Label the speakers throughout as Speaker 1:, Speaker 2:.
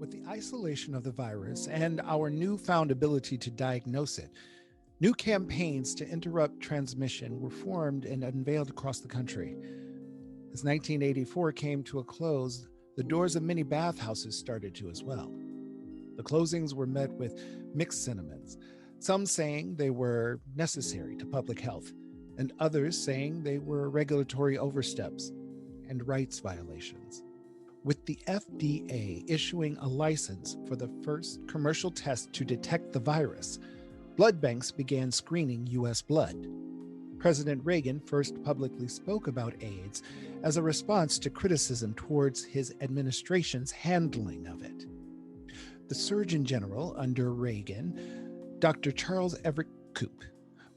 Speaker 1: With the isolation of the virus and our newfound ability to diagnose it, new campaigns to interrupt transmission were formed and unveiled across the country. As 1984 came to a close, the doors of many bathhouses started to as well. The closings were met with mixed sentiments, some saying they were necessary to public health, and others saying they were regulatory oversteps and rights violations. With the FDA issuing a license for the first commercial test to detect the virus, blood banks began screening U.S. blood. President Reagan first publicly spoke about AIDS as a response to criticism towards his administration's handling of it. The Surgeon General under Reagan, Dr. Charles Everett Koop,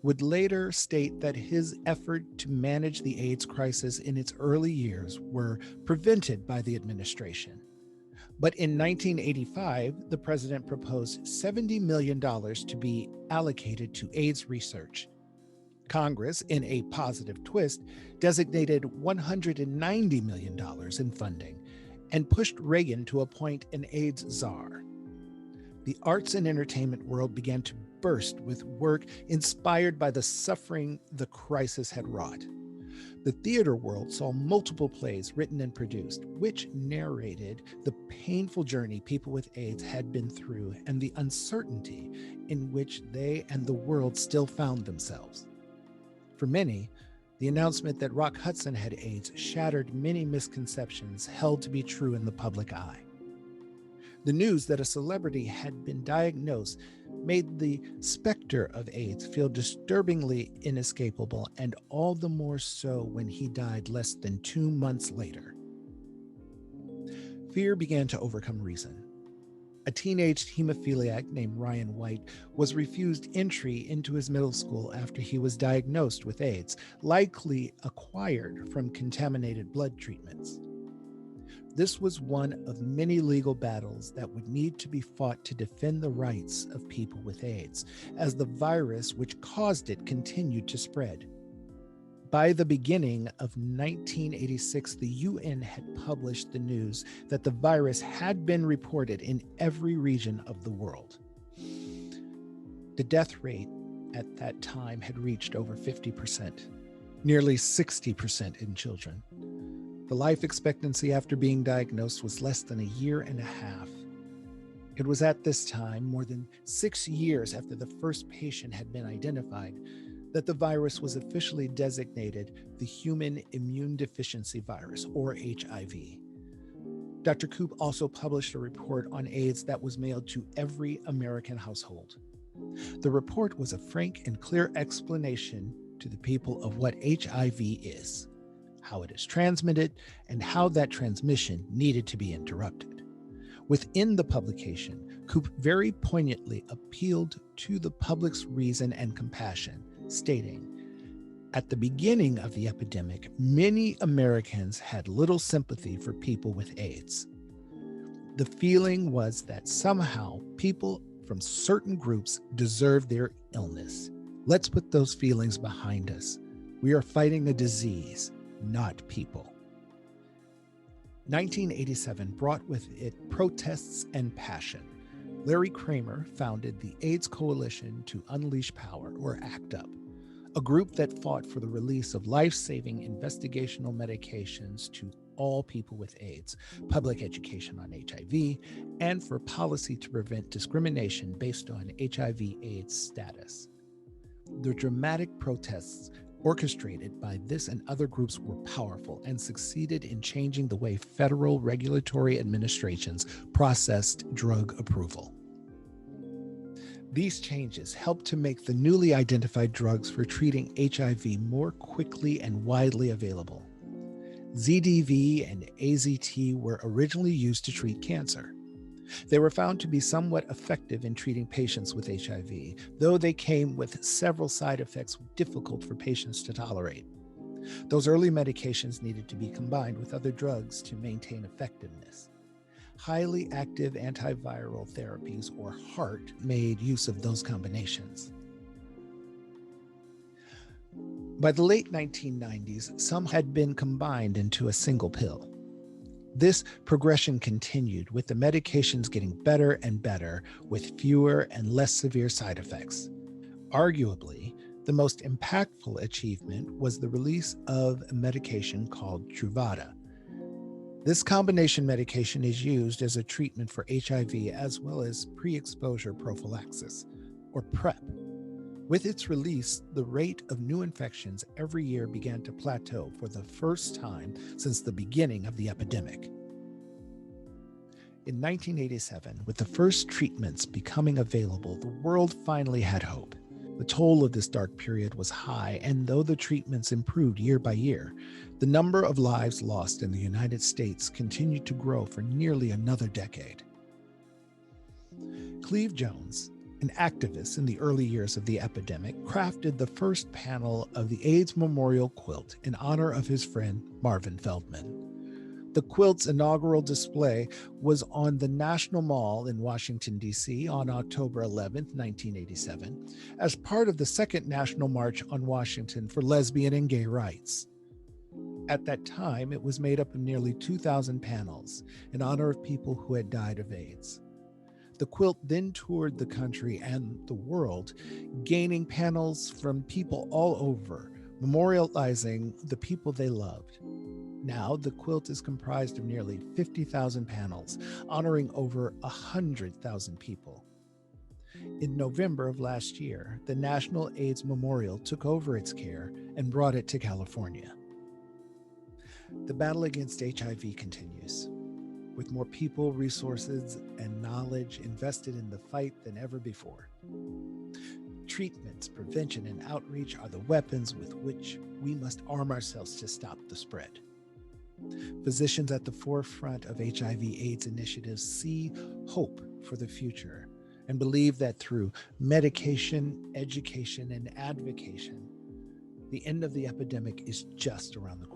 Speaker 1: would later state that his effort to manage the AIDS crisis in its early years were prevented by the administration. But in 1985, the president proposed $70 million to be allocated to AIDS research. Congress, in a positive twist, designated $190 million in funding and pushed Reagan to appoint an AIDS czar. The arts and entertainment world began to burst with work inspired by the suffering the crisis had wrought. The theater world saw multiple plays written and produced, which narrated the painful journey people with AIDS had been through and the uncertainty in which they and the world still found themselves. For many, the announcement that Rock Hudson had AIDS shattered many misconceptions held to be true in the public eye. The news that a celebrity had been diagnosed made the specter of AIDS feel disturbingly inescapable, and all the more so when he died less than 2 months later. Fear began to overcome reason. A teenage hemophiliac named Ryan White was refused entry into his middle school after he was diagnosed with AIDS, likely acquired from contaminated blood treatments. This was one of many legal battles that would need to be fought to defend the rights of people with AIDS, as the virus which caused it continued to spread. By the beginning of 1986, the UN had published the news that the virus had been reported in every region of the world. The death rate at that time had reached over 50%, nearly 60% in children. The life expectancy after being diagnosed was less than a year and a half. It was at this time, more than 6 years after the first patient had been identified, that the virus was officially designated the Human Immune Deficiency Virus, or HIV. Dr. Koop also published a report on AIDS that was mailed to every American household. The report was a frank and clear explanation to the people of what HIV is, how it is transmitted, and how that transmission needed to be interrupted. Within the publication, Koop very poignantly appealed to the public's reason and compassion, stating, "At the beginning of the epidemic, many Americans had little sympathy for people with AIDS. The feeling was that somehow people from certain groups deserved their illness. Let's put those feelings behind us. We are fighting a disease, not people." 1987 brought with it protests and passion. Larry Kramer founded the AIDS Coalition to Unleash Power, or ACT UP, a group that fought for the release of life-saving investigational medications to all people with AIDS, public education on HIV, and for policy to prevent discrimination based on HIV/AIDS status. The dramatic protests orchestrated by this and other groups were powerful and succeeded in changing the way federal regulatory administrations processed drug approval. These changes helped to make the newly identified drugs for treating HIV more quickly and widely available. ZDV and AZT were originally used to treat cancer. They were found to be somewhat effective in treating patients with HIV, though they came with several side effects difficult for patients to tolerate. Those early medications needed to be combined with other drugs to maintain effectiveness. Highly active antiviral therapies, or HAART, made use of those combinations. By the late 1990s, some had been combined into a single pill. This progression continued, with the medications getting better and better with fewer and less severe side effects. Arguably, the most impactful achievement was the release of a medication called Truvada. This combination medication is used as a treatment for HIV as well as pre-exposure prophylaxis, or PrEP. With its release, the rate of new infections every year began to plateau for the first time since the beginning of the epidemic. In 1987, with the first treatments becoming available, the world finally had hope. The toll of this dark period was high, and though the treatments improved year by year, the number of lives lost in the United States continued to grow for nearly another decade. Cleve Jones, an activist in the early years of the epidemic, crafted the first panel of the AIDS Memorial Quilt in honor of his friend Marvin Feldman. The quilt's inaugural display was on the National Mall in Washington, D.C. on October 11, 1987, as part of the Second National March on Washington for lesbian and gay rights. At that time, it was made up of nearly 2,000 panels in honor of people who had died of AIDS. The quilt then toured the country and the world, gaining panels from people all over, memorializing the people they loved. Now, the quilt is comprised of nearly 50,000 panels, honoring over 100,000 people. In November of last year, the National AIDS Memorial took over its care and brought it to California. The battle against HIV continues, with more people, resources, and knowledge invested in the fight than ever before. Treatments, prevention, and outreach are the weapons with which we must arm ourselves to stop the spread. Physicians at the forefront of HIV/AIDS initiatives see hope for the future and believe that through medication, education, and advocacy, the end of the epidemic is just around the corner.